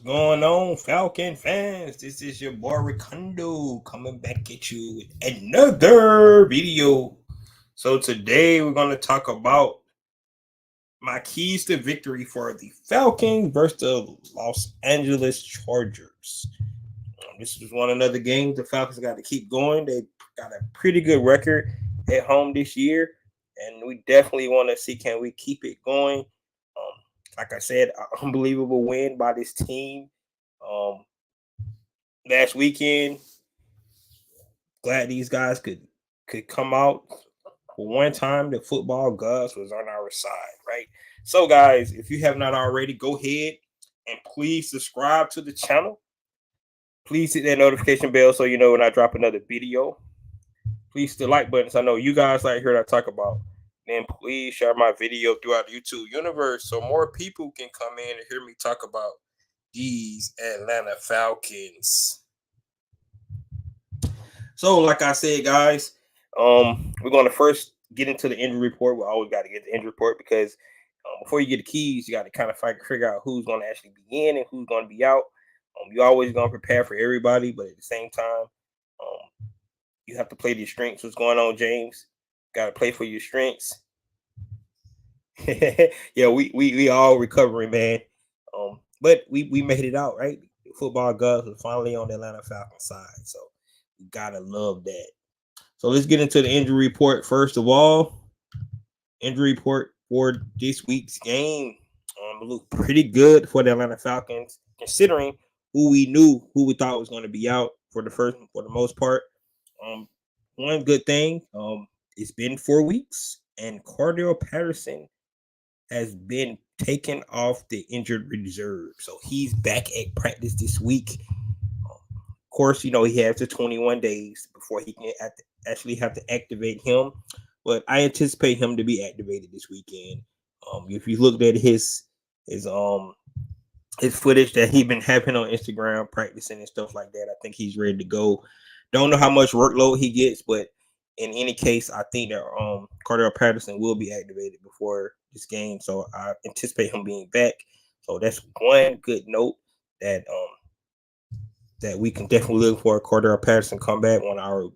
going on, Falcon fans? This is your boy Recondo coming back at you with another video. So today we're going to talk about my keys to victory for the Falcons versus the Los Angeles Chargers. This is one another game the Falcons got to keep going. They got a pretty good record at home this year, and we definitely want to see can we keep it going. Like I said, an unbelievable win by this team last weekend. Glad these guys could come out for one time. The football gods was on our side, right? So, guys, if you have not already, go ahead and please subscribe to the channel. Please hit that notification bell so you know when I drop another video. Please hit the like button so I know you guys like hear what I talk about. Then please share my video throughout the YouTube universe so more people can come in and hear me talk about these Atlanta Falcons. So, like I said, guys, we're going to first get into the injury report. We always got to get the injury report because before you get the keys, you got to kind of figure out who's going to actually be in and who's going to be out. You're always going to prepare for everybody, but at the same time, you have to play to your strengths. What's going on, James? Got to play for your strengths. Yeah, we all recovering, man. But we made it out, right? The football gods are finally on the Atlanta Falcons side, so we gotta love that. So let's get into the injury report. First of all, injury report for this week's game looked pretty good for the Atlanta Falcons, considering who we thought was going to be out for the most part. One good thing, it's been 4 weeks, and Cordell Patterson has been taken off the injured reserve, so he's back at practice this week. Of course, he has the 21 days before he can actually have to activate him, but I anticipate him to be activated this weekend. If you looked at his footage that he's been having on Instagram, practicing and stuff like that, I think he's ready to go. Don't know how much workload he gets, but in any case, I think that Cordell Patterson will be activated before this game, so I anticipate him being back. So that's one good note that we can definitely look for. Cordell Patterson come back, one of our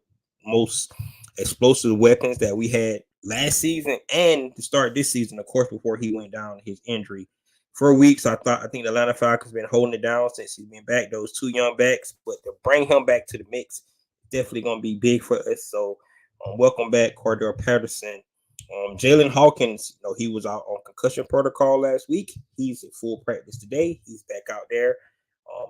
most explosive weapons that we had last season and to start this season, of course, before he went down his injury. For weeks, I think the Atlanta Falcons been holding it down since he's been back. Those two young backs, but to bring him back to the mix, definitely going to be big for us. So, welcome back, Cordell Patterson. Jalen Hawkins, he was out on concussion protocol last week. He's in full practice today. He's back out there.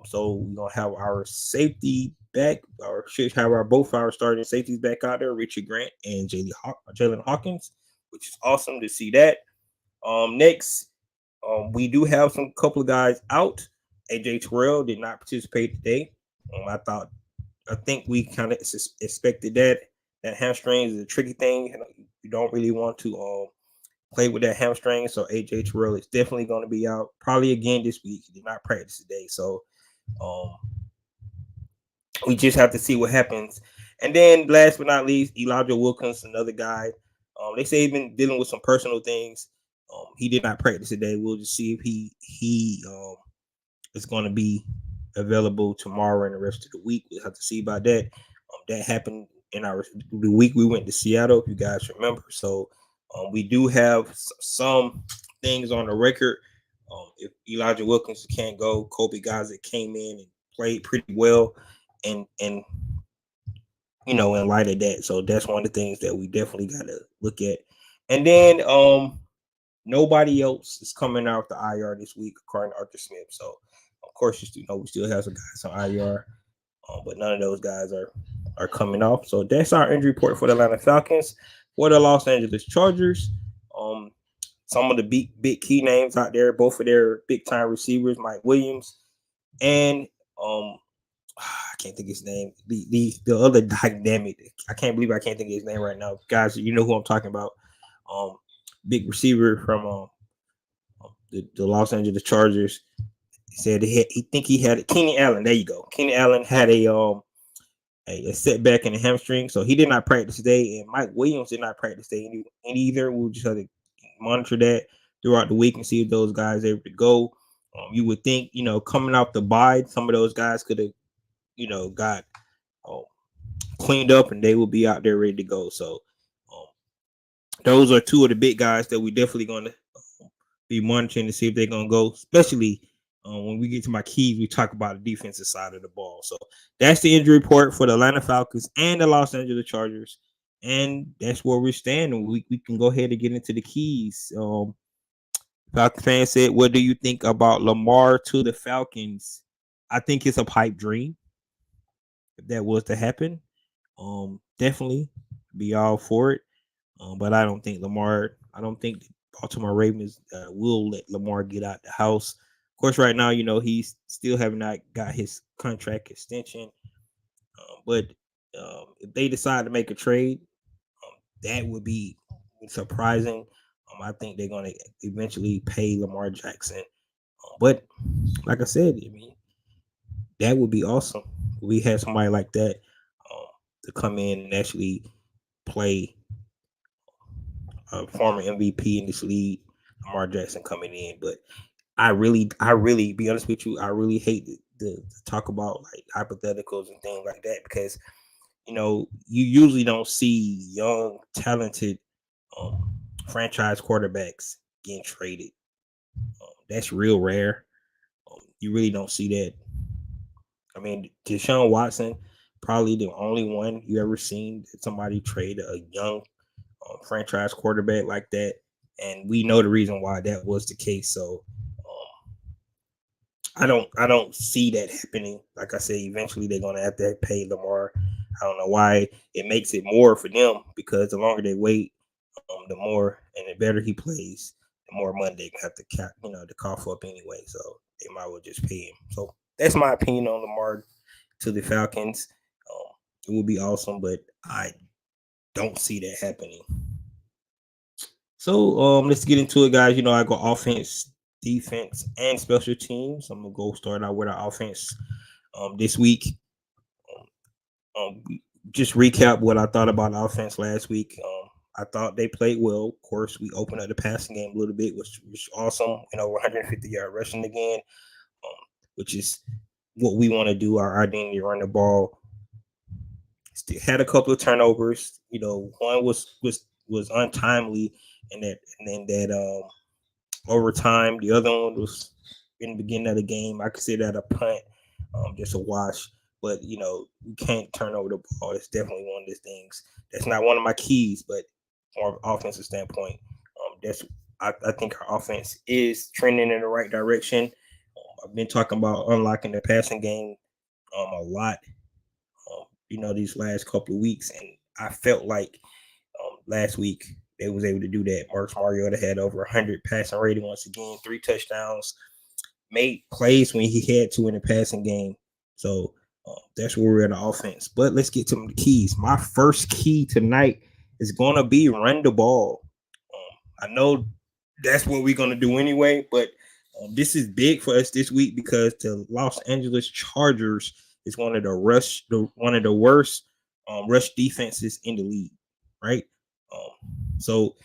So we're gonna have our safety back, or should have both our starting safeties back out there, Richie Grant and Jalen Hawkins, which is awesome to see that. Next, we do have some couple of guys out. AJ Terrell did not participate today. I think we kind of expected that. That hamstring is a tricky thing. You don't really want to play with that hamstring. So AJ Terrell is definitely going to be out probably again this week. He did not practice today. So we just have to see what happens. And then last but not least, Elijah Wilkins, another guy. They say he's been dealing with some personal things. He did not practice today. We'll just see if he is going to be available tomorrow and the rest of the week. We'll have to see about that. That happened in the week we went to Seattle, if you guys remember. So we do have some things on the record. If Elijah Wilkins can't go, Kobe Gaza came in and played pretty well, and in light of that. So that's one of the things that we definitely got to look at. And then nobody else is coming out the IR this week, according to Arthur Smith. So of course, we still have some guys on IR, but none of those guys are coming off. So that's our injury report for the Atlanta Falcons. For the Los Angeles Chargers, some of the big key names out there, both of their big time receivers, Mike Williams, and I can't think of his name. The other dynamic, I can't believe I can't think of his name right now. Guys, you know who I'm talking about. Big receiver from the Los Angeles Chargers. He said he had Keenan Allen. There you go. Keenan Allen had a setback in the hamstring, so he did not practice today, and Mike Williams did not practice today either. We'll just have to monitor that throughout the week and see if those guys are able to go. You would think, coming off the bye, some of those guys could have, got um, cleaned up and they will be out there ready to go. So um, those are two of the big guys that we definitely going to be monitoring to see if they're going to go, especially when we get to my keys, we talk about the defensive side of the ball. So that's the injury report for the Atlanta Falcons and the Los Angeles Chargers. And that's where we're standing. We can go ahead and get into the keys. Falcons fan said, what do you think about Lamar to the Falcons? I think it's a pipe dream. If that was to happen, definitely be all for it. But I don't think the Baltimore Ravens will let Lamar get out the house. Of course, right now, he's still have not got his contract extension. But if they decide to make a trade, that would be surprising. I think they're going to eventually pay Lamar Jackson. But like I said, I mean, that would be awesome. We had somebody like that to come in and actually play a former MVP in this league, Lamar Jackson coming in. But I really, be honest with you, I really hate to talk about like hypotheticals and things like that because you usually don't see young, talented franchise quarterbacks getting traded. That's real rare. You really don't see that. I mean, Deshaun Watson, probably the only one you ever seen that somebody trade a young franchise quarterback like that, and we know the reason why that was the case. So I don't see that happening. Like I said, eventually they're gonna have to pay Lamar. I don't know why it makes it more for them because the longer they wait, the more and the better he plays, the more money they have to to cough up anyway. So they might well just pay him. So that's my opinion on Lamar to the Falcons. It would be awesome, but I don't see that happening. So let's get into it, guys. I go offense, defense, and special teams. I'm gonna go start out with our offense this week. Just recap what I thought about the offense last week. I thought they played well. Of course, we opened up the passing game a little bit, which was awesome. 150-yard rushing again, which is what we want to do. Our identity, run the ball. Still had a couple of turnovers. One was untimely, and then that overtime. The other one was in the beginning of the game. I consider that a punt, just a wash. But we can't turn over the ball. It's definitely one of those things. That's not one of my keys, but from an offensive standpoint, I think our offense is trending in the right direction. I've been talking about unlocking the passing game a lot. These last couple of weeks, and I felt like last week they was able to do that. Marcus Mariota had over 100 passing rating once again, 3 touchdowns, made plays when he had to in the passing game. So that's where we're at the offense. But let's get to the keys. My first key tonight is going to be run the ball. I know that's what we're going to do anyway, but this is big for us this week because the Los Angeles Chargers is one of the worst rush defenses in the league, right? So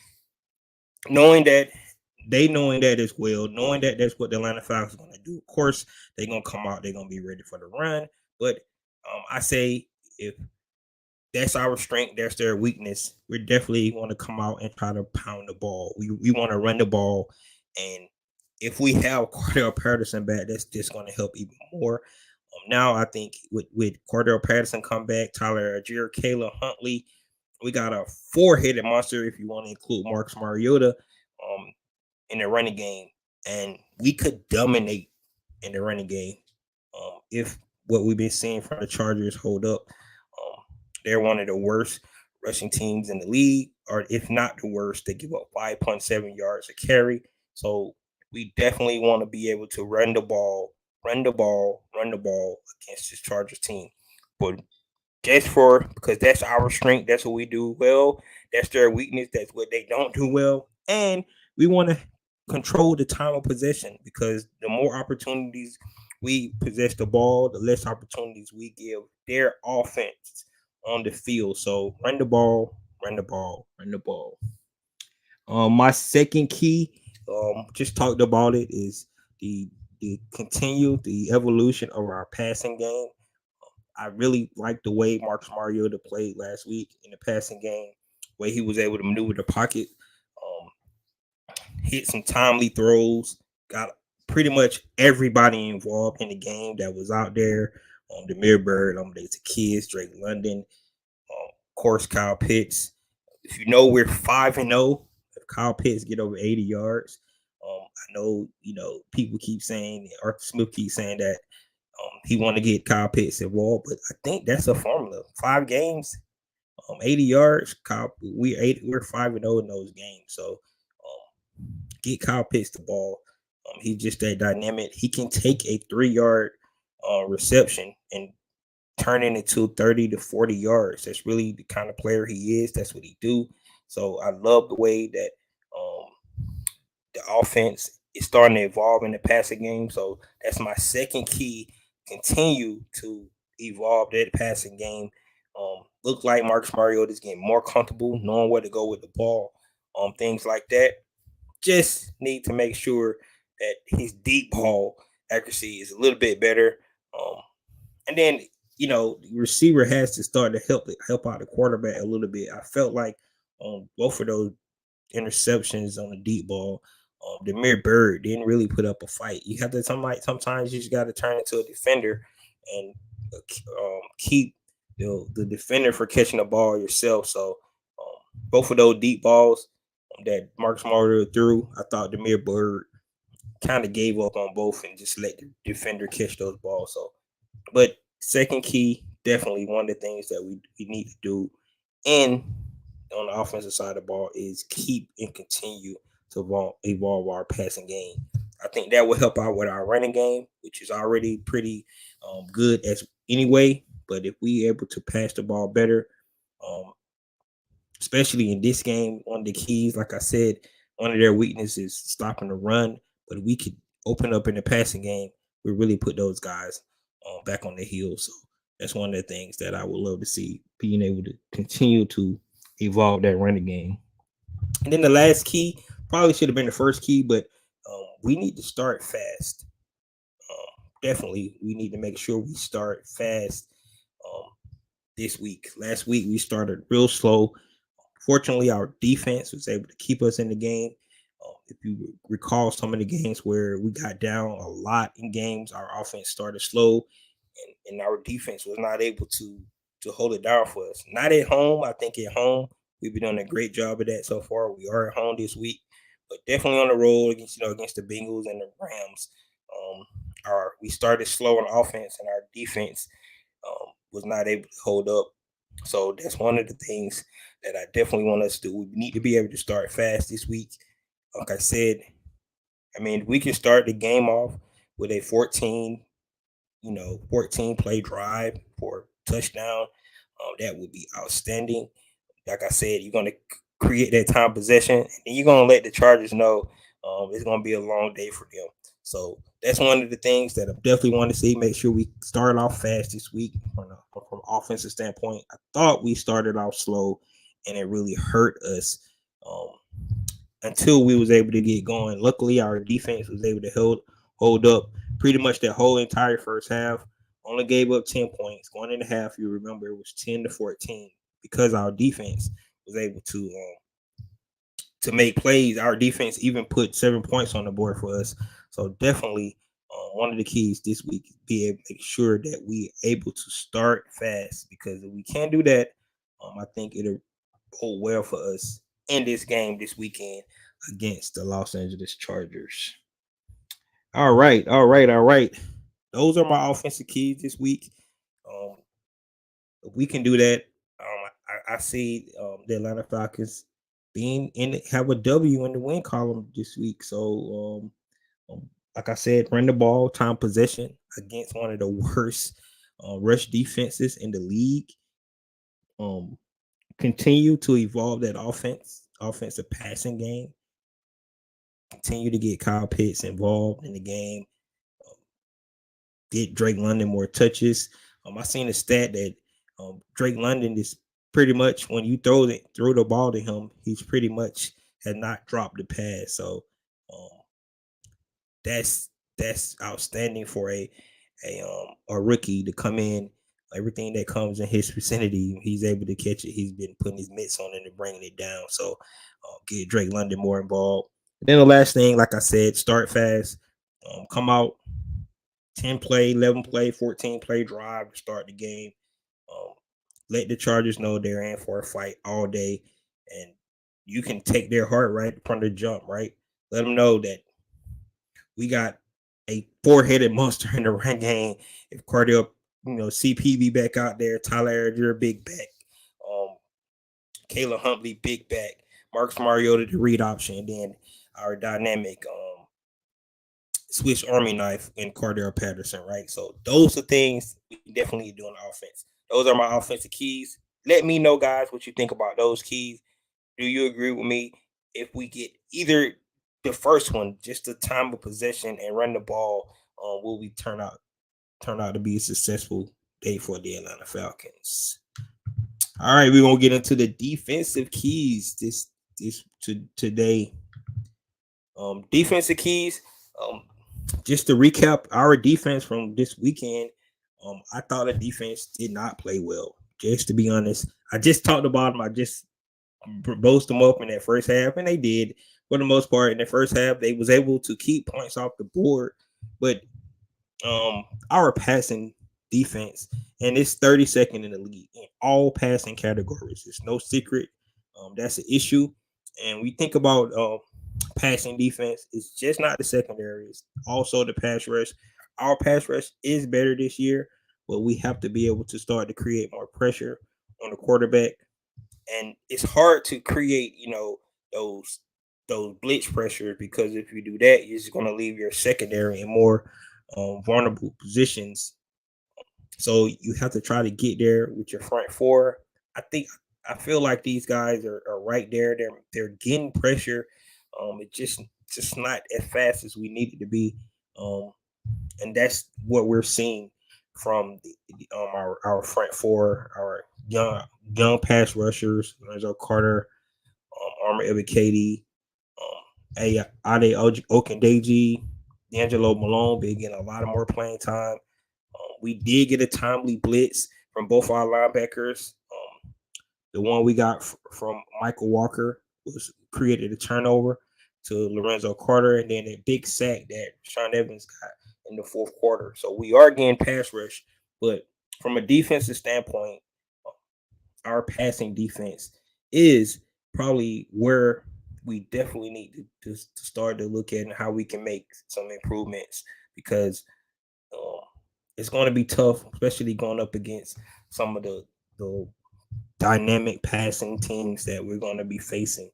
knowing that as well, knowing that that's what the Atlanta Falcons are going to do. Of course, they're going to come out, they're going to be ready for the run. But I say if that's our strength, that's their weakness, we definitely want to come out and try to pound the ball. We want to run the ball. And if we have Cordell Patterson back, that's just going to help even more. Now I think with Cordell Patterson come back, Tyler Algier, Caleb Huntley, we got a 4-headed monster if you want to include Marcus Mariota in the running game. And we could dominate in the running game if what we've been seeing from the Chargers hold up. They're one of the worst rushing teams in the league, or if not the worst. They give up 5.7 yards a carry. So we definitely want to be able to run the ball against this Chargers team. But because that's our strength, that's what we do well. That's their weakness. That's what they don't do well. And we want to control the time of possession because the more opportunities we possess the ball, the less opportunities we give their offense on the field. So run the ball. My second key, just talked about it, is the to continue the evolution of our passing game. I really like the way Marcus Mariota played last week in the passing game, way he was able to maneuver the pocket, um, hit some timely throws, got pretty much everybody involved in the game that was out there. Demir Bird, the kids, Drake London, of course, Kyle Pitts. If you know we're 5-0, if Kyle Pitts get over 80 yards, I know people keep saying Arthur Smith keeps saying that he want to get Kyle Pitts involved, but I think that's a formula. 5 games, 80 yards. We're 5-0 in those games, so get Kyle Pitts the ball. He's just that dynamic. He can take a 3-yard reception and turn it into 30 to 40 yards. That's really the kind of player he is. That's what he do. So I love the way that the offense is starting to evolve in the passing game. So that's my second key. Continue to evolve that passing game. Look like Marcus Mariota is getting more comfortable, knowing where to go with the ball, things like that. Just need to make sure that his deep ball accuracy is a little bit better. And then the receiver has to start to help out the quarterback a little bit. I felt like both of those interceptions on the deep ball, Demir Bird didn't really put up a fight. You have to sometimes you just got to turn into a defender and keep the defender for catching the ball yourself. So both of those deep balls that Marcus Mariota threw, I thought Demir Bird kind of gave up on both and just let the defender catch those balls. So, but second key, definitely one of the things that we need to do in on the offensive side of the ball is keep and continue to evolve our passing game. I think that will help out with our running game, which is already pretty good as anyway. But if we able to pass the ball better, especially in this game, one of the keys, like I said, one of their weaknesses is stopping the run. But if we could open up in the passing game, we really put those guys back on the heels. So that's one of the things that I would love to see, being able to continue to evolve that running game. And then the last key probably should have been the first key, but we need to start fast. Definitely, we need to make sure we start fast this week. Last week, we started real slow. Fortunately, our defense was able to keep us in the game. If you recall some of the games where we got down a lot in games, our offense started slow, and our defense was not able to hold it down for us. Not at home. I think at home we've been doing a great job of that so far. We are at home this week, but definitely on the road against the Bengals and the Rams. We started slow on offense, and our defense was not able to hold up. So that's one of the things that I definitely want us to do. We need to be able to start fast this week. Like I said, we can start the game off with a 14 play drive for touchdown. That would be outstanding. Like I said, you're going to create that time possession, and then you're going to let the Chargers know it's going to be a long day for them. So that's one of the things that I definitely want to see. Make sure we start off fast this week from an offensive standpoint. I thought we started off slow, and it really hurt us until we was able to get going. Luckily, our defense was able to hold up pretty much that whole entire first half. Only gave up 10 points. Going in the half, you remember, it was 10-14 because our defense was able to make plays. Our defense even put 7 points on the board for us. So definitely one of the keys this week is be able to make sure that we able to start fast, because if we can't do that, I think it'll go well for us in this game this weekend against the Los Angeles Chargers. All right. Those are my offensive keys this week. If we can do that, I see the Atlanta Falcons have a W in the win column this week. So, like I said, run the ball, time possession against one of the worst rush defenses in the league. Continue to evolve that offensive passing game. Continue to get Kyle Pitts involved in the game. Get Drake London more touches. I seen a stat that Drake London is pretty much, when you throw the ball to him, he's pretty much has not dropped the pass. So that's that's outstanding for a rookie to come in. Everything that comes in his vicinity, he's able to catch it. He's been putting his mitts on it and bringing it down. So get Drake London more involved. And then the last thing, like I said, start fast. Come out 10 play, 11 play, 14 play drive to start the game. Um, let the Chargers know they're in for a fight all day, and you can take their heart right from the jump, right? Let them know that we got a four-headed monster in the run game. If Cardell, CP be back out there, Tyler Algier, big back, um, Kayla Huntley, big back, Marcus Mariota, the read option, and then our dynamic Swiss Army knife in Cardell Patterson, right? So those are things we definitely do on offense. Those are my offensive keys. Let me know, guys, what you think about those keys. Do you agree with me? If we get either the first one, just the time of possession and run the ball, will we turn out to be a successful day for the Atlanta Falcons? All right, we're gonna get into the defensive keys today. Defensive keys. Just to recap our defense from this weekend, I thought the defense did not play well. Just to be honest, I just talked about them. I just boast them up in that first half, and they did for the most part. In the first half, they was able to keep points off the board, but our passing defense, and it's 32nd in the league in all passing categories. It's no secret. That's an issue, and we think about passing defense. It's just not the secondary. It's also the pass rush. Our pass rush is better this year, but we have to be able to start to create more pressure on the quarterback. And it's hard to create, those blitz pressures, because if you do that, you're just going to leave your secondary in more vulnerable positions. So you have to try to get there with your front four. I feel like these guys are right there. They're getting pressure. It's just not as fast as we need it to be. And that's what we're seeing from our front four, our young pass rushers, Lorenzo Carter, Armor Ebiketie, Ade Okendeji, D'Angelo Malone been getting a lot of more playing time. We did get a timely blitz from both our linebackers. The one we got from Michael Walker was created a turnover to Lorenzo Carter, and then a big sack that Sean Evans got in the fourth quarter. So we are getting pass rush, but from a defensive standpoint, our passing defense is probably where we definitely need to start to look at and how we can make some improvements, because it's going to be tough, especially going up against some of the dynamic passing teams that we're going to be facing.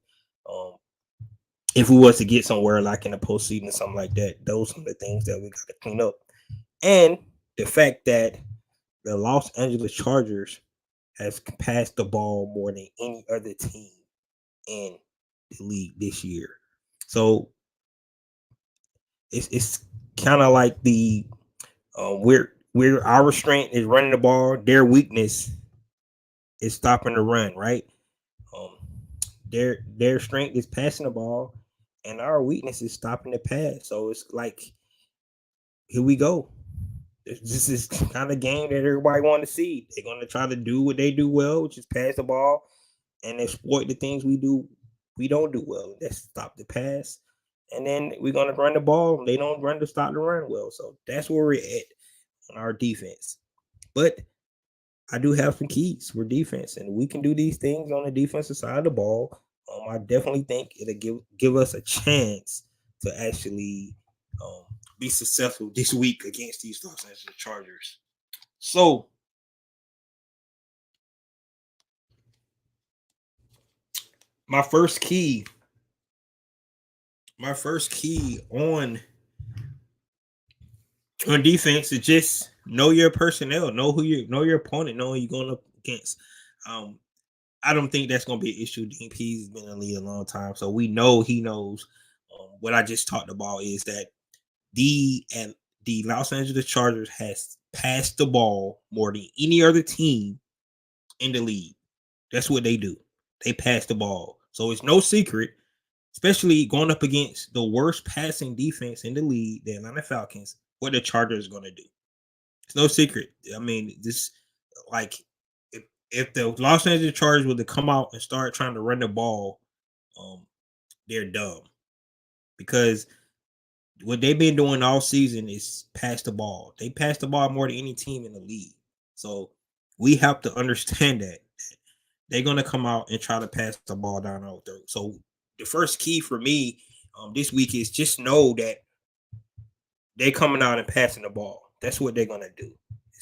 If we was to get somewhere like in the postseason or something like that, those are the things that we got to clean up. And the fact that the Los Angeles Chargers has passed the ball more than any other team in the league this year. So it's kind of like the we're our strength is running the ball, their weakness is stopping the run, right? Their strength is passing the ball, and our weakness is stopping the pass. So it's like, here we go. This is kind of game that everybody want to see. They're going to try to do what they do well, which is pass the ball and exploit the things we don't do well. That's stop the pass. And then we're going to run the ball. They don't run to stop the run well. So that's where we're at on our defense. But I do have some keys for defense, and we can do these things on the defensive side of the ball. I definitely think it'll give us a chance to actually be successful this week against these Los Angeles Chargers. So, my first key on defense is just know your personnel, know your opponent, know who you're going up against. I don't think that's going to be an issue. DP's been in the league a long time, so we know he knows. What I just talked about is that the Los Angeles Chargers has passed the ball more than any other team in the league. That's what they do. They pass the ball. So it's no secret. especially going up against the worst passing defense in the league, the Atlanta Falcons, what the Chargers are going to do. It's no secret. I mean, this like if the Los Angeles Chargers were to come out and start trying to run the ball, um, they're dumb because what they've been doing all season is pass the ball. They pass the ball more than any team in the league. So we have to understand that they're gonna come out and try to pass the ball down our throat. So the first key for me this week is just know that they coming out and passing the ball. That's what they're gonna do.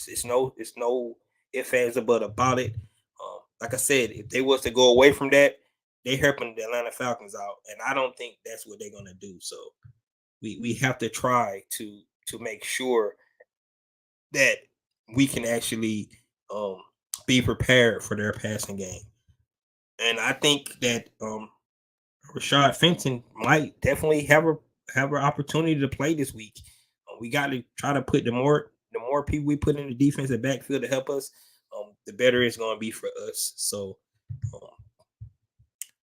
It's no ifs ands or but about it. Like I said, if they was to go away from that, they helping the Atlanta Falcons out, and I don't think that's what they're gonna do. So we have to try to make sure that we can actually um, be prepared for their passing game. And I think that Rashad Fenton might definitely have an opportunity to play this week. We got to try to put the more people we put in the defensive backfield to help us, the better it's going to be for us. So um,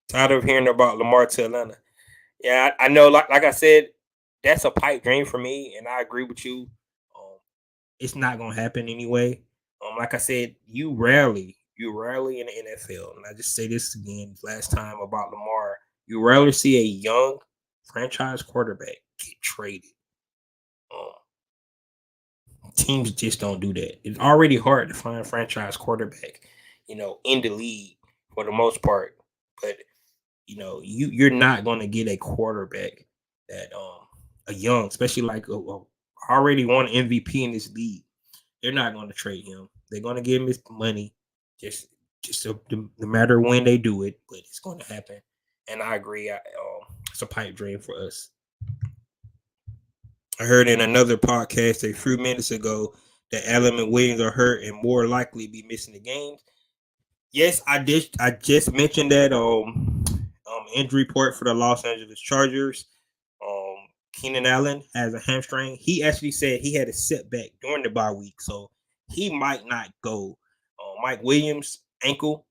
tired of hearing about Lamar to Atlanta. Yeah, I know. Like I said, that's a pipe dream for me, and I agree with you. It's not gonna happen anyway. Like I said, you rarely in the NFL, and I just say this again last time about Lamar, you rarely see a young franchise quarterback get traded. Um, Teams just don't do that. It's already hard to find a franchise quarterback, in the league for the most part. But you're not gonna get a quarterback that a young, especially like a already won MVP in this league. They're not going to trade him. They're going to give him his money, just no matter when they do it. But it's going to happen, and I agree. It's a pipe dream for us. I heard in another podcast a few minutes ago that Allen and Williams are hurt and more likely be missing the games. Yes, I did. I just mentioned that injury report for the Los Angeles Chargers. Keenan Allen has a hamstring. He actually said he had a setback during the bye week, so he might not go. Mike Williams ankle,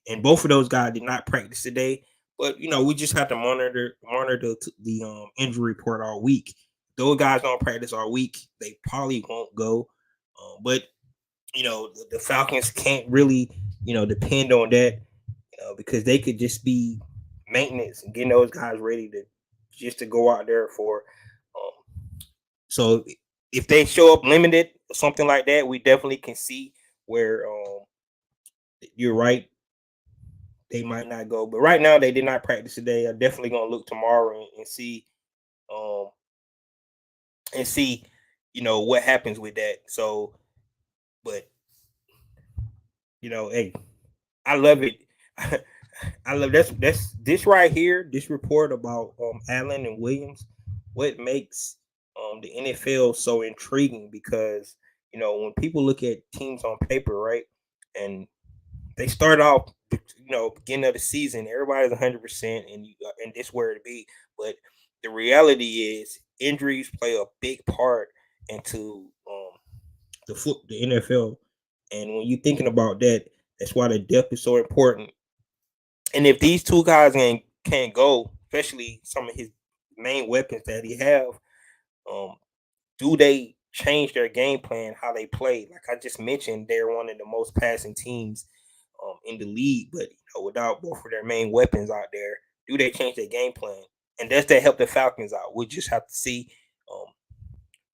and both of those guys did not practice today. But we just have to monitor the injury report all week. Those guys don't practice all week. They probably won't go. But the Falcons can't really depend on that. Because they could just be maintenance and getting those guys ready to go out there for. So if they show up limited or something like that, we definitely can see where you're right. They might not go, but right now they did not practice today. I'm definitely gonna look tomorrow and see, um, and see, what happens with that. So, but hey, I love it. I love that's this right here. This report about Allen and Williams, what makes the NFL so intriguing because when people look at teams on paper, right, and they start off, beginning of the season, everybody's 100%, and this where it be. But the reality is, injuries play a big part into the NFL, and when you're thinking about that, that's why the depth is so important. And if these two guys can't go, especially some of his main weapons that he have, um, do they change their game plan, how they play? Like I just mentioned, they're one of the most passing teams in the league, but without both of their main weapons out there, do they change their game plan? And does that help the Falcons out? We just have to see. Um,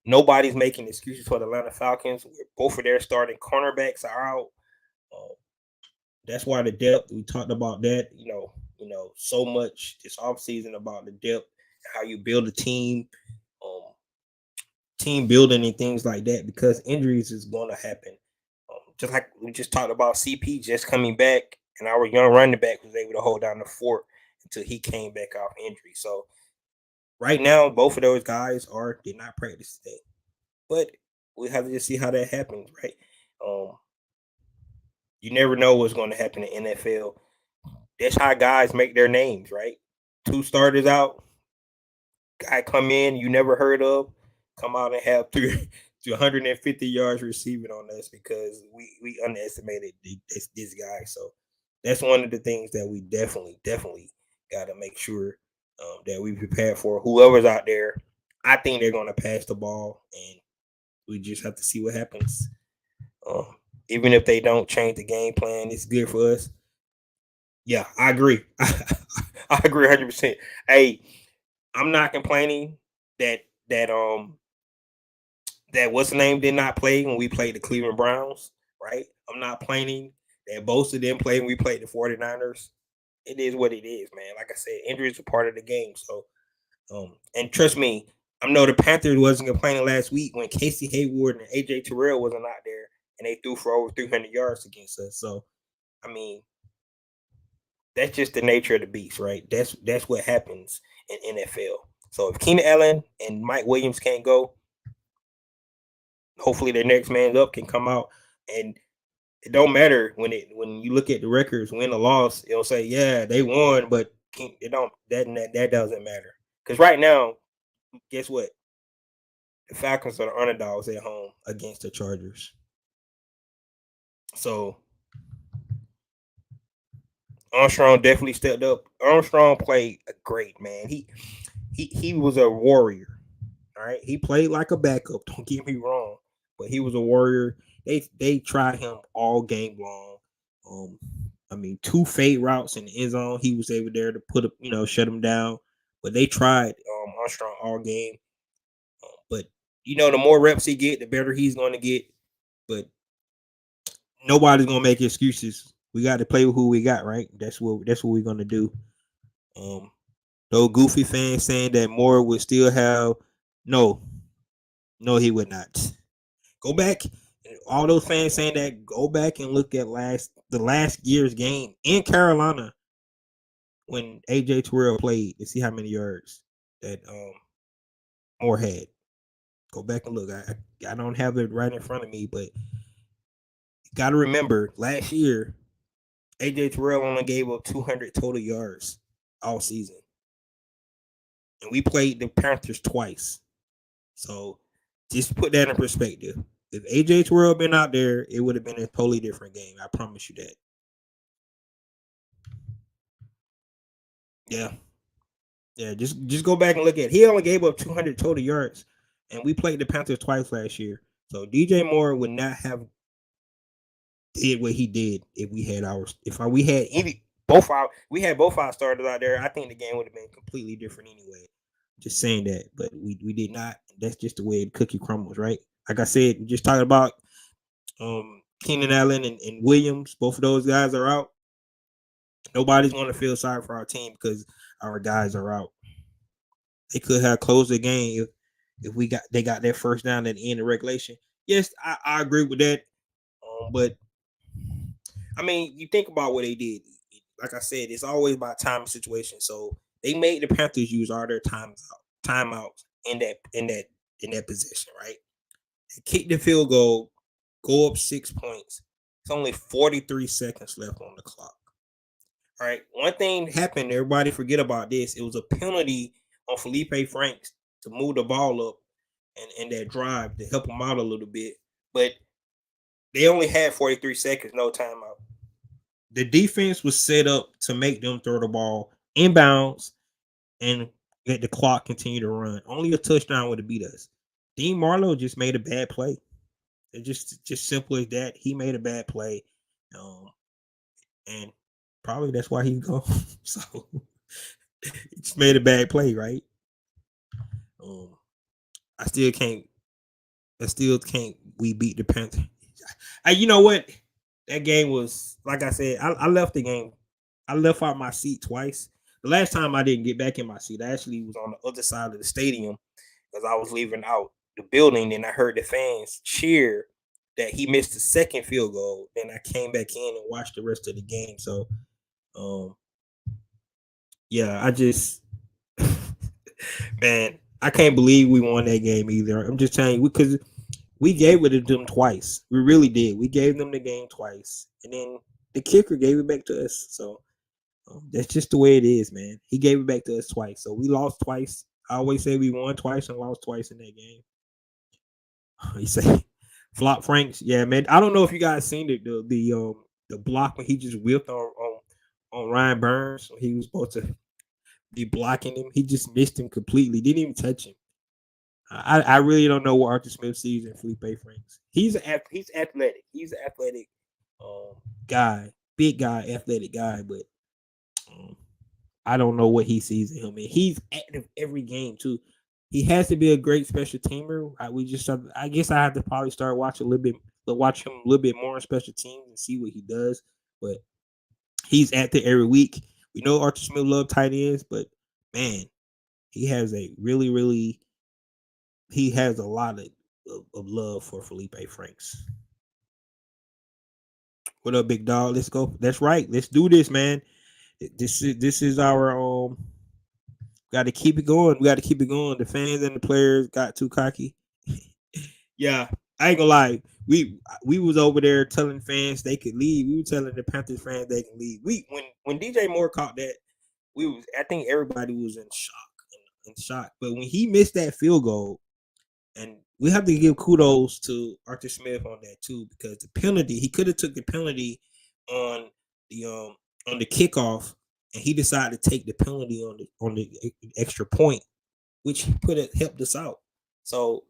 Nobody's making excuses for the Atlanta Falcons. Both of their starting cornerbacks are out. Um, that's why the depth, we talked about that, so much this offseason about the depth, how you build a um, team building and things like that, because injuries is going to happen. Just like we just talked about CP just coming back, and our young running back was able to hold down the fort until he came back off injury. So right now, both of those guys did not practice today, but we have to just see how that happens, right? Um, you never know what's going to happen in the NFL. That's how guys make their names, right? Two starters out, guy come in you never heard of, come out and have 250 yards receiving on us because we underestimated this guy. So that's one of the things that we definitely got to make sure that we prepare for whoever's out there. I think they're going to pass the ball, and we just have to see what happens. Um, Even if they don't change the game plan, it's good for us. Yeah, I agree. I agree 100%. Hey, I'm not complaining that that um that what's the name did not play when we played the Cleveland Browns, right? I'm not complaining that Bosa didn't play when we played the 49ers. It is what it is, man. Like I said, injuries are part of the game. So, and trust me, I know the Panthers wasn't complaining last week when Casey Hayward and AJ Terrell wasn't out there and they threw for over 300 yards against us. So, I mean, that's just the nature of the beast, right? That's what happens in NFL. So if Keenan Allen and Mike Williams can't go, hopefully their next man up can come out. And it don't matter when you look at the records, win or loss, it'll say, yeah, they won, but it don't that doesn't matter. Because right now, guess what? The Falcons are the underdogs at home against the Chargers. So Armstrong definitely stepped up. Armstrong played great, man. He was a warrior. All right, he played like a backup. Don't get me wrong, but he was a warrior. They tried him all game long. I mean, 2 fade routes in the end zone. He was able there to shut him down. But they tried Armstrong all game. But the more reps he get, the better he's going to get. But nobody's gonna make excuses. We got to play with who we got, right? That's what we're gonna do. Those goofy fans saying that Moore would still have no, he would not. Go back. All those fans saying that, go back and look at the last year's game in Carolina when AJ Terrell played to see how many yards that Moore had. Go back and look. I don't have it right in front of me, but you got to remember last year AJ Terrell only gave up 200 total yards all season, and we played the Panthers twice. So just put that in perspective. If AJ Terrell been out there, it would have been a totally different game. I promise you that. Yeah. Just go back and look at it. He only gave up 200 total yards, and we played the Panthers twice last year. So DJ Moore would not have did what he did if we had both our starters out there. I think the game would have been completely different anyway. Just saying that, but we did not. That's just the way the cookie crumbles, right? Like I said, we just talking about Keenan Allen and Williams. Both of those guys are out. Nobody's going to feel sorry for our team because our guys are out. They could have closed the game if they got their first down at the end of regulation. Yes, I agree with that. But I mean, you think about what they did. Like I said, it's always about time and situation. So they made the Panthers use all their timeouts in that position, right? They kick the field goal, go up 6 points. It's only 43 seconds left on the clock. All right. One thing happened. Everybody forget about this. It was a penalty on Felipe Franks to move the ball up and that drive to help him out a little bit. But they only had 43 seconds, no timeout. The defense was set up to make them throw the ball inbounds and let the clock continue to run. Only a touchdown would have beat us. Dean Marlowe just made a bad play. It's just simple as that. He made a bad play. And probably that's why he's gone. So he just made a bad play, right? I still can't we beat the Panthers. You know what? That game was, like I said, I left the game. I left out my seat twice. The last time I didn't get back in my seat, I actually was on the other side of the stadium because I was leaving out the building, and I heard the fans cheer that he missed the second field goal. Then I came back in and watched the rest of the game. So, yeah, I just, man, I can't believe we won that game either. I'm just telling you, because we gave it to them twice. We really did. We gave them the game twice. And then the kicker gave it back to us. So that's just the way it is, man. He gave it back to us twice. So we lost twice. I always say we won twice and lost twice in that game. He say Flop Franks. Yeah, man. I don't know if you guys seen it, the block when he just whipped on Ryan Burns. He was supposed to be blocking him. He just missed him completely. Didn't even touch him. I really don't know what Arthur Smith sees in Felipe Franks. He's athletic. He's an athletic guy, big guy, athletic guy, but um, I don't know what he sees in him. And he's active every game too. He has to be a great special teamer. I guess I have to probably start watching a little bit, watch him a little bit more on special teams and see what he does. But he's active every week. We know Arthur Smith loves tight ends, but man, he has a really he has a lot of love for Felipe Franks. What up, big dog? Let's go. That's right. Let's do this, man. This is our got to keep it going. We got to keep it going. The fans and the players got too cocky. Yeah, I ain't gonna lie. We was over there telling fans they could leave. We were telling the Panthers fans they can leave. When DJ Moore caught that, I think everybody was in shock. But when he missed that field goal, and we have to give kudos to Arthur Smith on that too, because the penalty, he could have took the penalty on the kickoff, and he decided to take the penalty on the extra point, which put it helped us out. So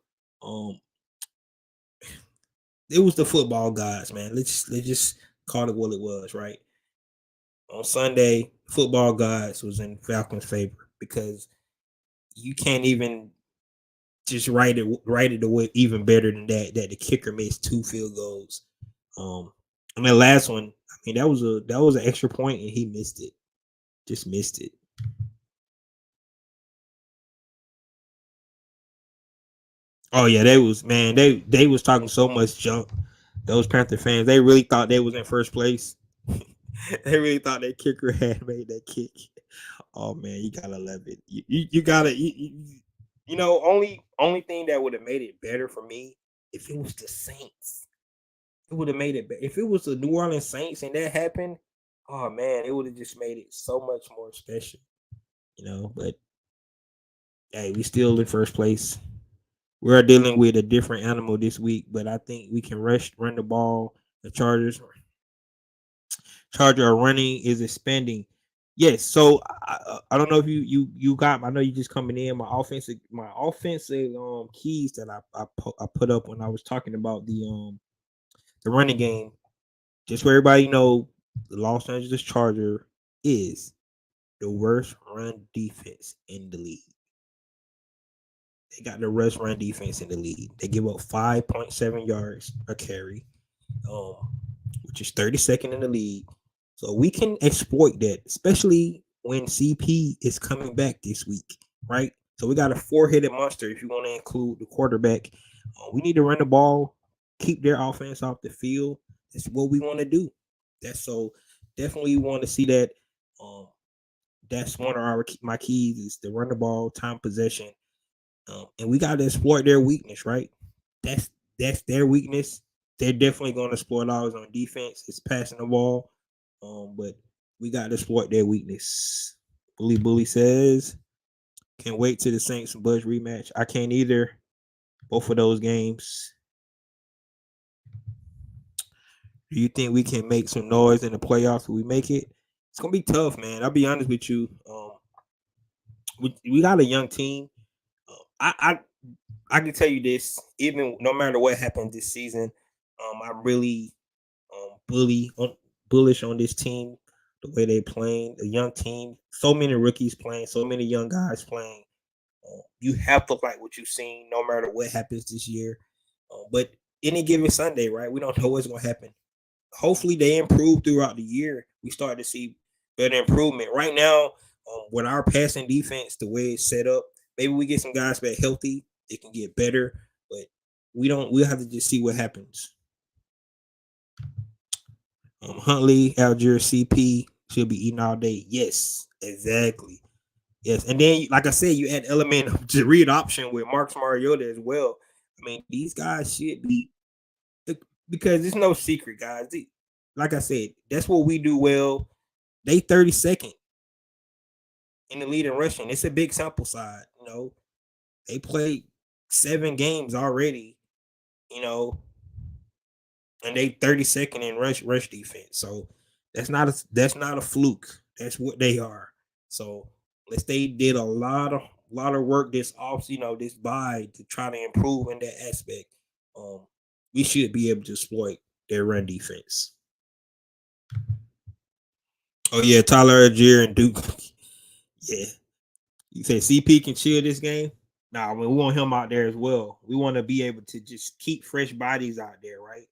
it was the football gods, man. Let's just call it what it was, right? On Sunday, football gods was in Falcons' favor because you can't even just write it away even better than that the kicker missed 2 field goals. And the last one, I mean, that was an extra point and he missed it. Just missed it. Oh yeah, they was talking so much junk. Those Panther fans, they really thought they was in first place. They really thought that kicker had made that kick. Oh man, you gotta love it. You gotta only thing that would have made it better for me if it was the Saints. It would have made it better. If it was the New Orleans Saints and that happened, oh man, it would have just made it so much more special. But hey, we still in first place. We're dealing with a different animal this week, but I think we can run the ball. The Charger running is expanding. Yes, so I don't know if you got. I know you just coming in. My offensive keys that I put up when I was talking about the running game. Just so everybody know, the Los Angeles Charger is the worst run defense in the league. They got the worst run defense in the league. They give up 5.7 yards a carry, which is 32nd in the league. So we can exploit that, especially when CP is coming back this week, right? So we got a 4-headed monster if you want to include the quarterback. We need to run the ball, keep their offense off the field. That's what we want to do. That's so definitely want to see that. That's one of my keys is to run the ball, time possession, and we got to exploit their weakness, right? That's their weakness. They're definitely going to exploit ours on defense. It's passing the ball. But we got to exploit their weakness. Bully says, can't wait to the Saints and Bucks rematch. I can't either. Both of those games. Do you think we can make some noise in the playoffs if we make it? It's gonna be tough, man. I'll be honest with you. We got a young team. I can tell you this. Even no matter what happens this season, I'm really bullish on this team, the way they playing, a young team, so many rookies playing, so many young guys playing. You have to like what you've seen, no matter what happens this year. But any given Sunday, right? We don't know what's going to happen. Hopefully, they improve throughout the year. We start to see better improvement. Right now, with our passing defense, the way it's set up, maybe we get some guys back healthy. It can get better, but we don't. We'll have to just see what happens. Huntley, Algier, CP should be eating all day. Yes, exactly. Yes, and then like I said, you add element of the read option with Marcus Mariota as well. I mean, these guys should be because it's no secret, guys. Like I said, that's what we do well. They 32nd in the lead in rushing. It's a big sample size. They played 7 games already. And they 32nd in rush defense. So that's not a fluke. That's what they are. So Unless they did a lot of work this off, this buy to try to improve in that aspect. Um, we should be able to exploit their run defense. Oh yeah, Tyler Algier and Duke. Yeah, you say CP can chill this game. Nah, I mean, we want him out there as well. We want to be able to just keep fresh bodies out there, right?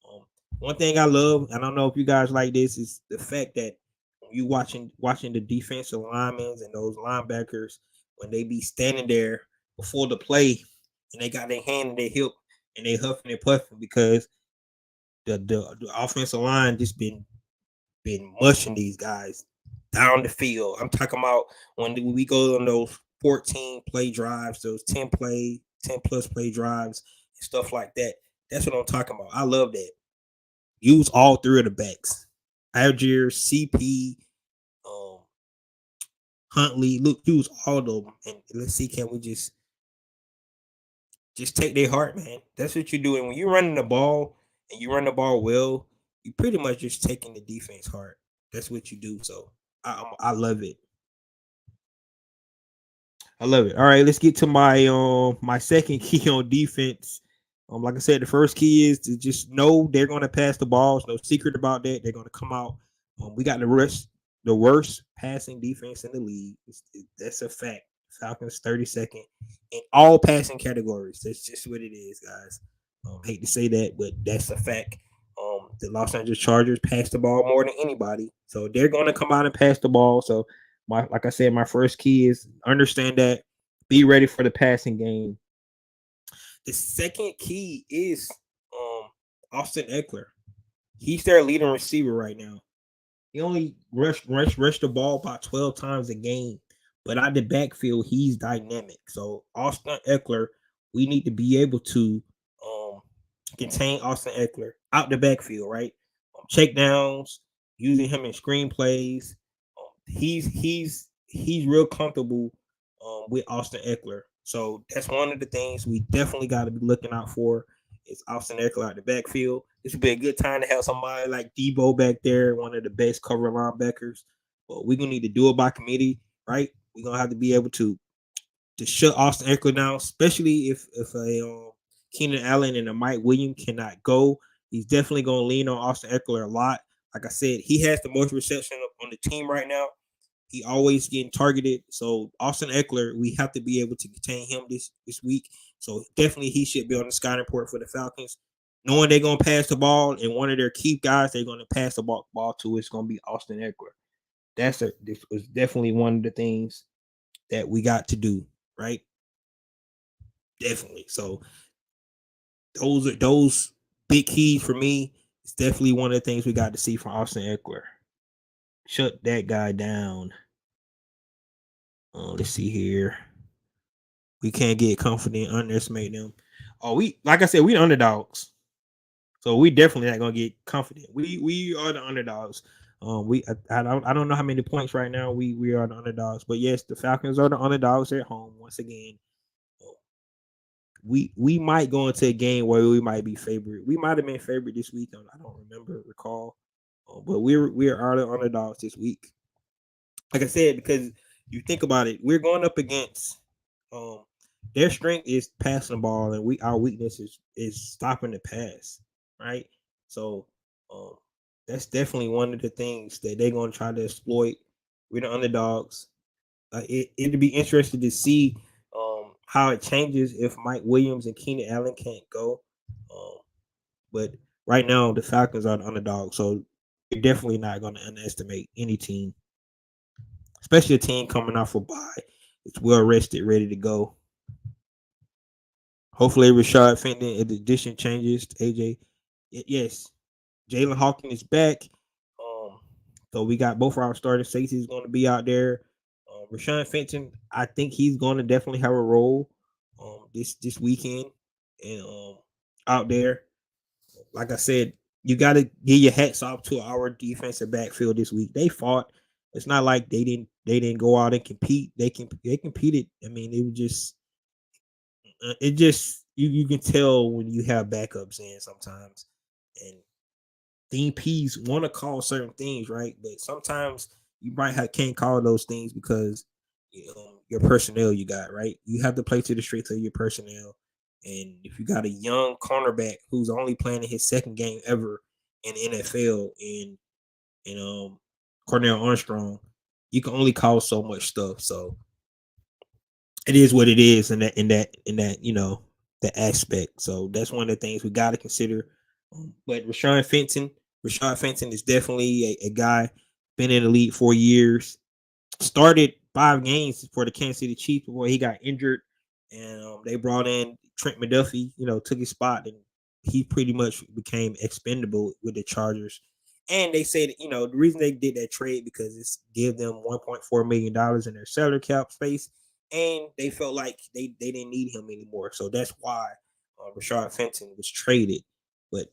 Um, one thing I love, I don't know if you guys like this, is the fact that when you watching the defensive linemen and those linebackers when they be standing there before the play and they got their hand in their hip and they huffing and puffing because the offensive line just been mushing these guys down the field. I'm talking about when we go on those 14 play drives, those 10 plus play drives, and stuff like that. That's what I'm talking about. I love that. Use all three of the backs. Algier, CP, um, Huntley. Look, use all of them. And let's see, can we just take their heart, man? That's what you're doing. When you're running the ball and you run the ball well, you pretty much just taking the defense heart. That's what you do. So I love it. I love it. All right, let's get to my second key on defense. Like I said, the first key is to just know they're going to pass the ball. There's no secret about that. They're going to come out. We got the worst passing defense in the league. That's a fact. Falcons 32nd in all passing categories. That's just what it is, guys. Hate to say that, but that's a fact. The Los Angeles Chargers pass the ball more than anybody, so they're going to come out and pass the ball. So, like I said, my first key is understand that, be ready for the passing game. The second key is Austin Eckler. He's their leading receiver right now. He only rush the ball about 12 times a game, but out the backfield, he's dynamic. So Austin Eckler, we need to be able to um, contain Austin Eckler out the backfield, right? Check downs, using him in screenplays. He's real comfortable with Austin Eckler. So that's one of the things we definitely got to be looking out for is Austin Eckler out the backfield. This would be a good time to have somebody like Debo back there, one of the best cover linebackers. But we're gonna need to do it by committee, right? We're gonna have to be able to shut Austin Eckler down, especially if a Keenan Allen and a Mike Williams cannot go. He's definitely gonna lean on Austin Eckler a lot. Like I said, he has the most reception on the team right now. He always getting targeted. So Austin Eckler, we have to be able to contain him this week. So definitely he should be on the scouting report for the Falcons. Knowing they're gonna pass the ball and one of their key guys they're gonna pass the ball to is gonna be Austin Eckler. This was definitely one of the things that we got to do, right? Definitely. So those big keys for me. It's definitely one of the things we got to see from Austin Eckler. Shut that guy down. Let's see here. We can't get confident, underestimate them. Oh, like I said, we the underdogs. So we definitely not gonna get confident. We are the underdogs. I don't know how many points right now. We are the underdogs, but yes, the Falcons are the underdogs at home once again. We might go into a game where we might be favored. We might have been favored this week. I don't recall, but we are the underdogs this week. Like I said, because you think about it, we're going up against their strength is passing the ball, and our weakness is stopping the pass, right? So that's definitely one of the things that they're going to try to exploit. We're the underdogs. It'd be interesting to see how it changes if Mike Williams and Keenan Allen can't go. But right now, the Falcons are the underdog, so you're definitely not going to underestimate any team, especially a team coming off a bye. It's well rested, ready to go. Hopefully, Rashad Fenton addition changes to AJ. Yes, Jalen Hawkins is back. So we got both of our starting safeties going to be out there. Rashad Fenton, I think he's going to definitely have a role this weekend and out there. Like I said, you got to give your hats off to our defensive backfield this week. They fought. It's not like they didn't go out and compete. They competed. I mean, it just you can tell when you have backups in sometimes, and DPs want to call certain things, right? But sometimes you can't call those things because your personnel you got, right? You have to play to the strength of your personnel. And if you got a young cornerback who's only playing in his second game ever in the NFL and Cornell Armstrong, you can only cause so much stuff. So it is what it is in that the aspect. So that's one of the things we got to consider. But Rashad Fenton is definitely a guy been in the league 4 years. Started 5 games for the Kansas City Chiefs before he got injured, and they brought in Trent McDuffie. Took his spot, and he pretty much became expendable with the Chargers. And they said, the reason they did that trade because it's give them $1.4 million in their salary cap space, and they felt like they didn't need him anymore. So that's why Rashad Fenton was traded. But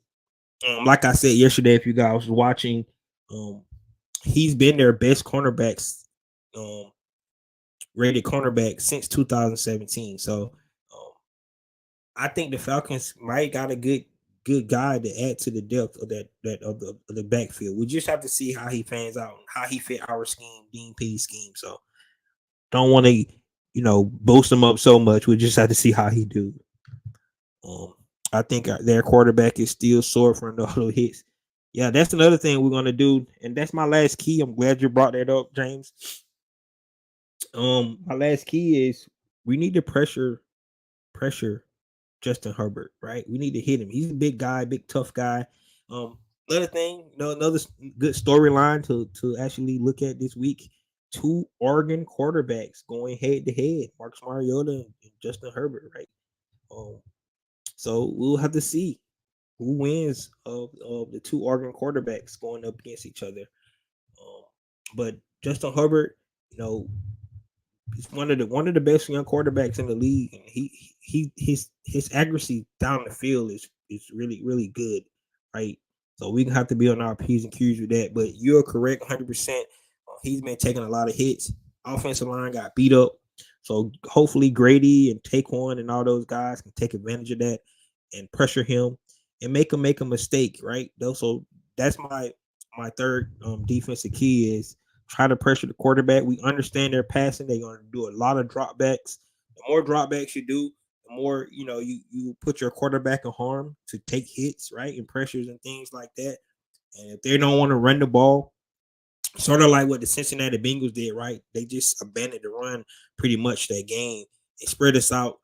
like I said yesterday, if you guys was watching, he's been their best cornerbacks, rated cornerback since 2017. So I think the Falcons might got a good guy to add to the depth of the backfield. We just have to see how he fans out and how he fit our scheme, Dean P's scheme. So don't want to boost him up so much. We just have to see how he do. I think their quarterback is still sore from all those hits. Yeah, that's another thing we're gonna do, and that's my last key. I'm glad you brought that up, James. My last key is we need to pressure Justin Herbert, right? We need to hit him. He's a big guy, big tough guy. Another thing, another good storyline to actually look at this week. 2 Oregon quarterbacks going head to head, Marcus Mariota and Justin Herbert, right? So we'll have to see who wins of the 2 Oregon quarterbacks going up against each other. But Justin Herbert, he's one of the best young quarterbacks in the league, and his accuracy down the field is really good, right? So we can have to be on our P's and Q's with that. But you're correct, 100%. He's been taking a lot of hits. Offensive line got beat up, so hopefully Grady and Taquan and all those guys can take advantage of that and pressure him and make a mistake, right? So that's my third defensive key is try to pressure the quarterback. We understand they're passing. They're going to do a lot of dropbacks. The more dropbacks you do, the more you put your quarterback in harm to take hits, right, and pressures and things like that. And if they don't want to run the ball, sort of like what the Cincinnati Bengals did, right? They just abandoned the run pretty much that game and spread us out.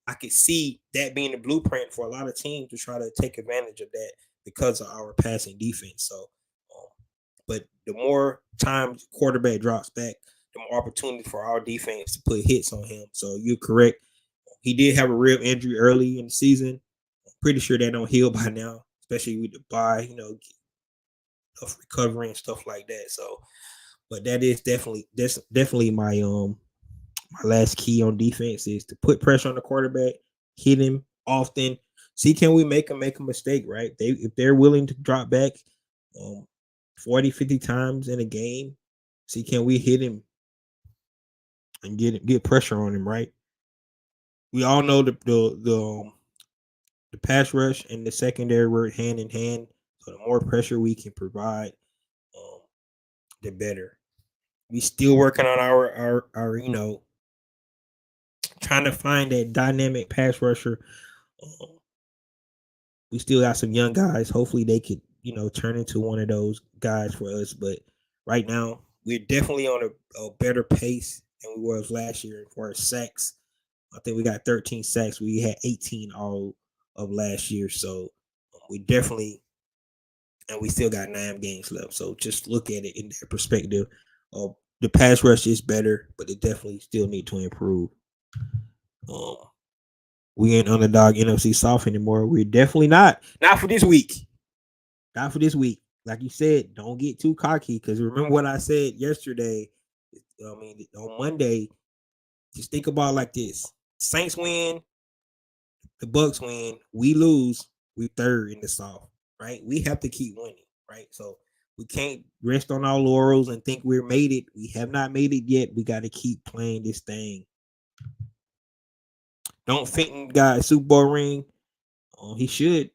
I could see that being the blueprint for a lot of teams to try to take advantage of that because of our passing defense. So, but the more times quarterback drops back, the more opportunity for our defense to put hits on him. So you're correct. He did have a real injury early in the season. I'm pretty sure that don't heal by now, especially with the bye, of recovery and stuff like that. So, but that's definitely my last key on defense is to put pressure on the quarterback, hit him often. See, can we make a mistake, right? If they're willing to drop back 40, 50 times in a game, see, can we hit him and get pressure on him, right? We all know the pass rush and the secondary work hand in hand. So the more pressure we can provide, the better. We still working on our trying to find that dynamic pass rusher. We still got some young guys. Hopefully they could, turn into one of those guys for us. But right now, we're definitely on a better pace than we was last year for sacks. I think we got 13 sacks. We had 18 all of last year. So we definitely, and we still got 9 games left. So just look at it in that perspective. The pass rush is better, but it definitely still need to improve. We ain't underdog NFC South anymore. We're definitely not. Not for this week. Not for this week. Like you said, don't get too cocky because remember what I said yesterday. On Monday, just think about it like this: Saints win, the Bucks win, we lose, we third in the South. Right? We have to keep winning. Right? So we can't rest on our laurels and think we're made it. We have not made it yet. We got to keep playing this thing. Don't Fenton got a Super Bowl ring. He should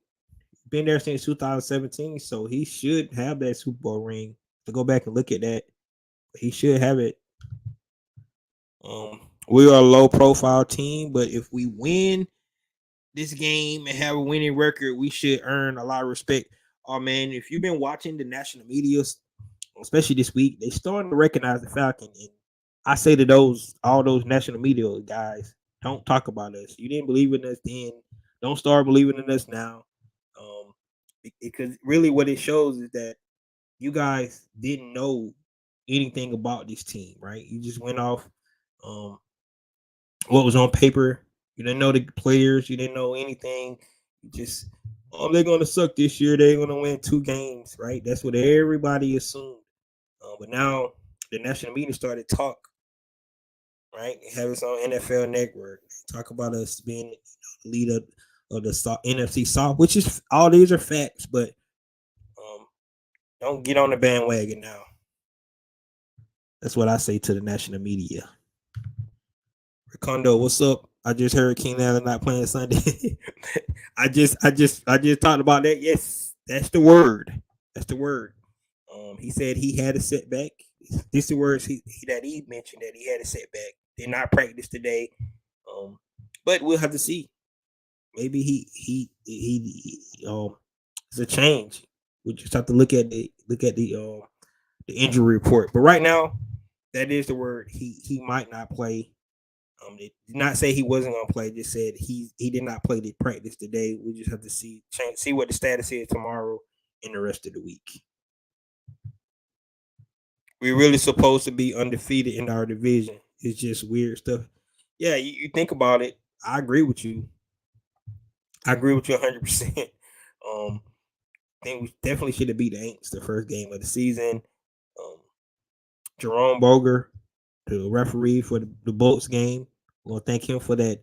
been there since 2017, so he should have that Super Bowl ring. To go back and look at that, he should have it. We are a low profile team, but if we win this game and have a winning record, we should earn a lot of respect. Oh man, if you've been watching the national media, especially this week, they starting to recognize the Falcon. And I say to all those national media guys, don't talk about us. You didn't believe in us then. Don't start believing in us now. Because really what it shows is that you guys didn't know anything about this team, right? You just went off um, what was on paper. You didn't know the players. You didn't know anything. You just, they're going to suck this year. They're going to win 2 games, right? That's what everybody assumed. But now the national media started talk, right? Have its own NFL network. Talk about us being the leader of the NFC South, which is all these are facts, but don't get on the bandwagon now. That's what I say to the national media. Recondo, what's up? I just heard King Allen not playing Sunday. I just talked about that. Yes, that's the word. That's the word. He said he had a setback. This is the words that he mentioned, that he had a setback. Did not practice today. But we'll have to see. Maybe he it's a change. We just have to look at the injury report. But right now, that is the word. He might not play. They did not say he wasn't gonna play. Just said he did not play the practice today. We just have to see what the status is tomorrow and the rest of the week. We're really supposed to be undefeated in our division. It's just weird stuff. Yeah, you think about it. I agree with you. I agree with you 100%. I think we definitely should have beat the Aints the first game of the season. Jerome Boger, the referee for the Bolts game, we'll thank him for that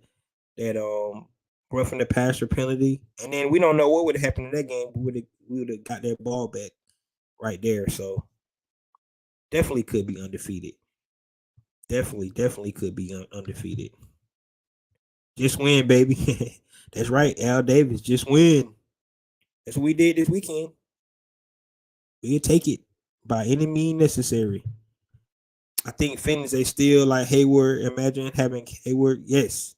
roughing the passer penalty. And then we don't know what would have happened in that game. We would have got that ball back right there. So definitely could be undefeated. Definitely could be undefeated. Just win, baby. That's right, Al Davis. Just win. That's what we did this weekend. We'll take it by any means necessary. I think Phoenix, they still like Hayward. Imagine having Hayward. Yes.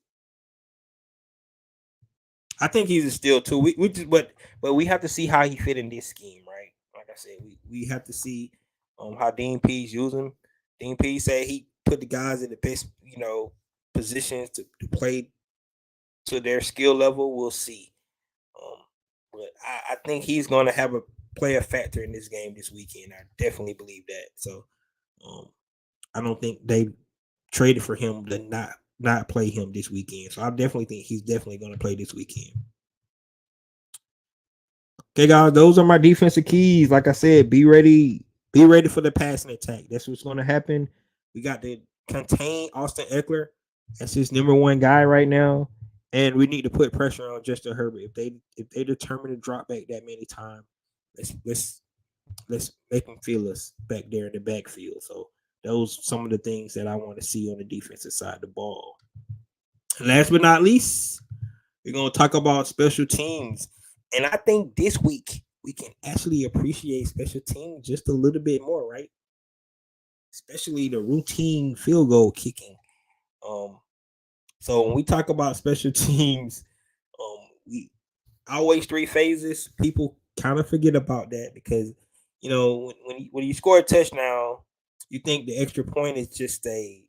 I think he's a steal too. We just but we have to see how he fit in this scheme, right? Like I said, we have to see how Dean Pease use him. Dean Pease said he put the guys in the best, positions to play to their skill level. We'll see. But I think he's going to have a player factor in this game this weekend. I definitely believe that. So I don't think they traded for him to not play him this weekend. So I definitely think he's definitely going to play this weekend. Okay, guys, those are my defensive keys. Like I said, be ready for the passing attack. That's what's going to happen. We got to contain Austin Eckler. That's his number one guy right now. And we need to put pressure on Justin Herbert. If they determine to drop back that many times, let's make them feel us back there in the backfield. So those some of the things that I want to see on the defensive side of the ball. Last but not least, we're going to talk about special teams. And I think this week we can actually appreciate special teams just a little bit more, right? Especially the routine field goal kicking. So when we talk about special teams, we always 3 phases. People kind of forget about that because when you score a touchdown, you think the extra point is just a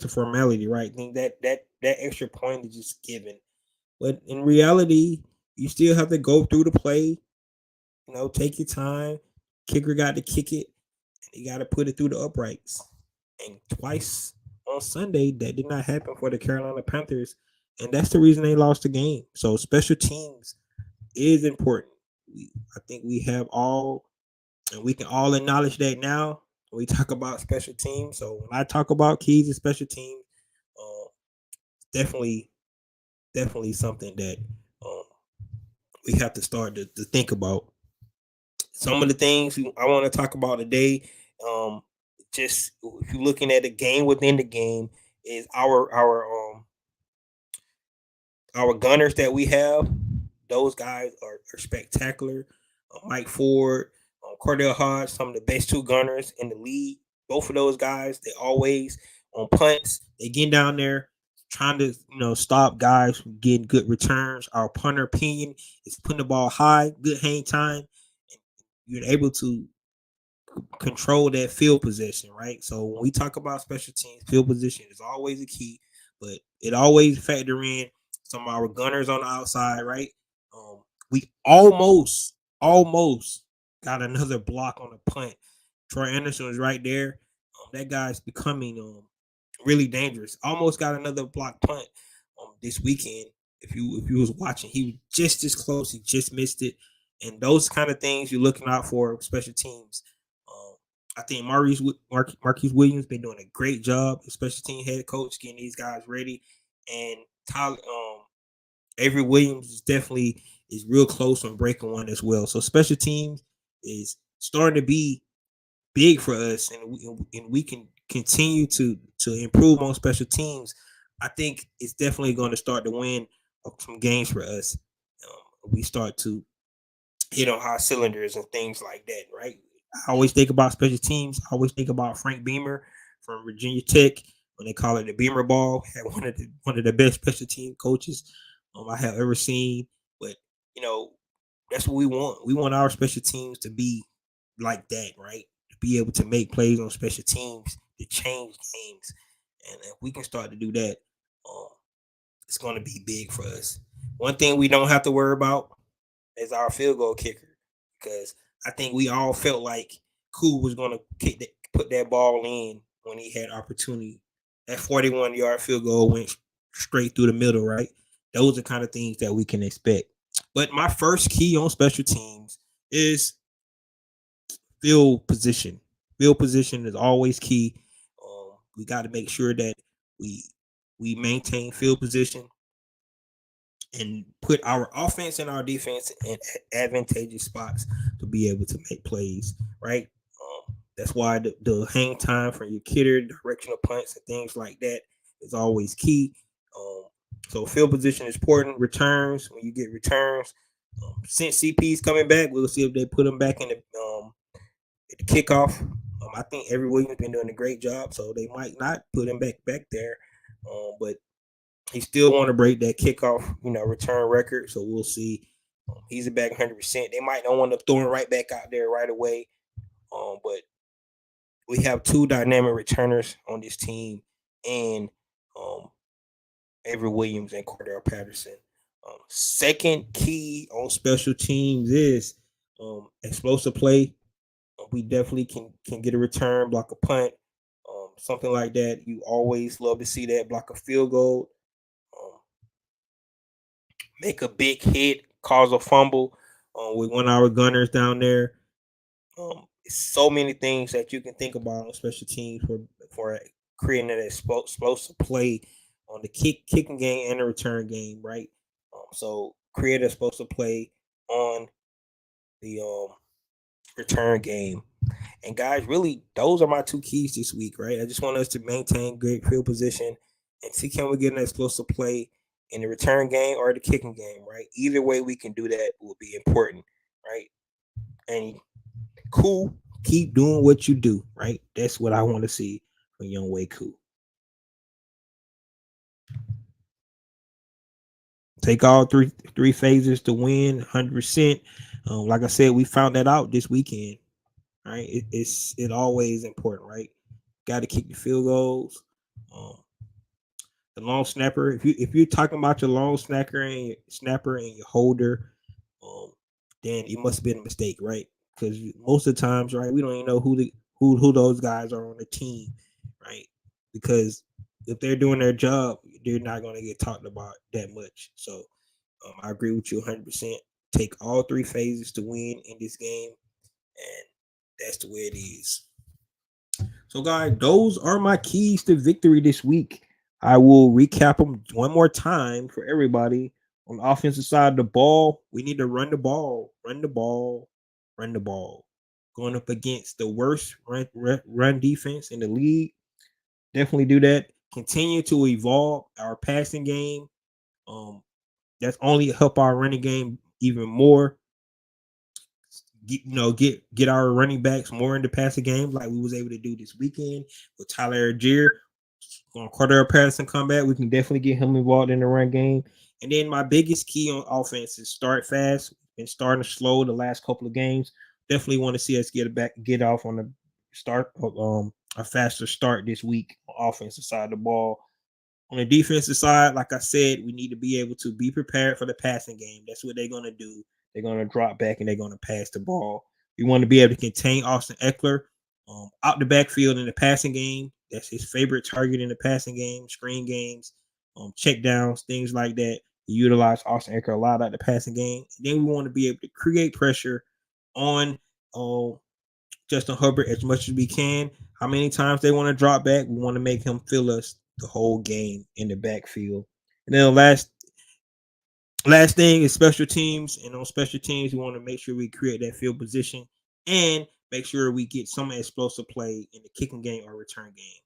formality, right? I think that extra point is just given. But in reality, you still have to go through the play. Take your time. Kicker got to kick it. And you got to put it through the uprights. And twice on Sunday, that did not happen for the Carolina Panthers. And that's the reason they lost the game. So special teams is important. I think we have all, and we can all acknowledge that now when we talk about special teams. So when I talk about keys and special teams, definitely something that we have to start to think about. Some of the things I want to talk about today, just if you're looking at a game within the game, is our gunners that we have. Those guys are spectacular. Mike Ford, Cordell Hodge, some of the best 2 gunners in the league. Both of those guys, they always on punts. They getting down there trying to stop guys from getting good returns. Our punter opinion is putting the ball high, good hang time. You're able to control that field position, right? So when we talk about special teams, field position is always a key, but it always factor in some of our gunners on the outside, right? We almost got another block on the punt. Troy Anderson was right there. That guy's becoming really dangerous. Almost got another block punt this weekend. If you was watching, he was just as close. He just missed it, and those kind of things you're looking out for special teams. I think Marquise Williams been doing a great job, special team head coach, getting these guys ready, and Tyler, Avery Williams is real close on breaking one as well. So special teams is starting to be big for us, and we can continue to improve on special teams. I think it's definitely going to start to win some games for us. We start to hit on high cylinders and things like that, right? I always think about special teams. I always think about Frank Beamer from Virginia Tech when they call it the Beamer Ball. Had one of the best special team coaches I have ever seen. But you know, that's what we want. We want our special teams to be like that, right? To be able to make plays on special teams to change games, and if we can start to do that, um, it's going to be big for us. One thing we don't have to worry about is our field goal kicker, because I think we all felt like Cool was going to put that ball in when he had opportunity. That 41-yard field goal went straight through the middle, right? Those are kind of things that we can expect. But my first key on special teams is field position. Field position is always key. We got to make sure that we maintain field position and put our offense and our defense in advantageous spots to be able to make plays, right? That's why the hang time for your kicker, directional punts, and things like that is always key. So field position is important. Returns, when you get returns, since CP's coming back, we'll see if they put him back in at the kickoff. I think every Williams been doing a great job, so they might not put him back there. But he still want to break that kickoff, return record. So we'll see. He's back 100%. They might not want to throw him right back out there right away. But we have two dynamic returners on this team, and Avery Williams and Cordell Patterson. Second key on special teams is explosive play. We definitely can get a return, block a punt, something like that. You always love to see that, block a field goal, make a big hit, cause a fumble with one of our gunners down there. So many things that you can think about on special teams for creating that explosive play on the kicking game and the return game, right? So create a explosive play on the return game. And guys, really, those are my two keys this week, right? I just want us to maintain great field position and see can we get an explosive play in the return game or the kicking game, right? Either way we can do that will be important, right? And Cool, keep doing what you do, right? That's what I want to see from Young Way Cool. Take all three phases to win 100%. Like I said, we found that out this weekend, right? It's always important, right? Got to kick the field goals. The long snapper. If you're talking about your long snapper and your holder, then it must have been a mistake, right? Because most of the times, right, we don't even know who those guys are on the team, right? Because if they're doing their job, they're not going to get talked about that much. So I agree with you 100%. Take all three phases to win in this game, and that's the way it is. So, guys, those are my keys to victory this week. I will recap them one more time for everybody. On the offensive side of the ball, we need to run the ball. Going up against the worst run defense in the league. Definitely do that. Continue to evolve our passing game. That's only help our running game even more. Get our running backs more into passing game like we was able to do this weekend with Tyler Algier. Cordero Patterson come back, we can definitely get him involved in the run game. And then my biggest key on offense is start fast. Been starting slow the last couple of games. Definitely want to see us get off on the start a faster start this week on offensive side of the ball. On the defensive side, like I said, we need to be able to be prepared for the passing game. That's what they're going to do. They're going to drop back and they're going to pass the ball. We want to be able to contain Austin Eckler out the backfield in the passing game. That's his favorite target in the passing game, screen games, check downs, things like that. He utilized Austin Eckler a lot out the passing game. And then we want to be able to create pressure on Justin Herbert as much as we can. How many times they want to drop back, we want to make him feel us the whole game in the backfield. And then last thing is special teams. And on special teams, we want to make sure we create that field position and make sure we get some explosive play in the kicking game or return game.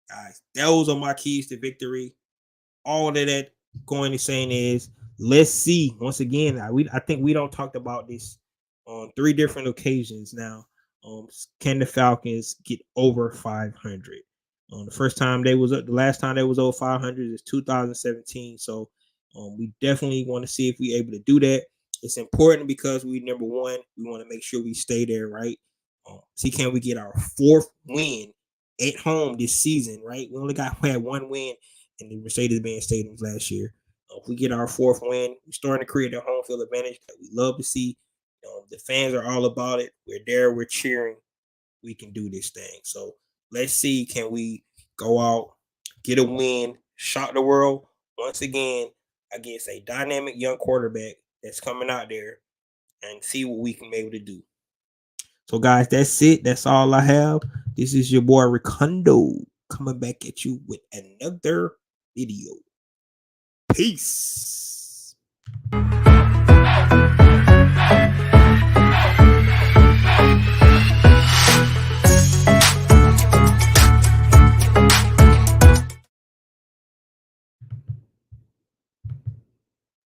Guys, those are my keys to victory. All of that going to saying is, let's see. Once again, I think we don't talked about this on 3 different occasions now. Can the Falcons get over 500? The last time they was over 500 is 2017. So we definitely want to see if we're able to do that. It's important because number one, we want to make sure we stay there, right? See, can we get our 4th win at home this season, right? We had 1 win in the Mercedes-Benz Stadiums last year. If we get our 4th win, we're starting to create a home field advantage that we love to see. The fans are all about it. We're there. We're cheering. We can do this thing. So let's see. Can we go out, get a win, shock the world once again against a dynamic young quarterback that's coming out there, and see what we can be able to do. So, guys, that's it. That's all I have. This is your boy Recondo coming back at you with another video. Peace.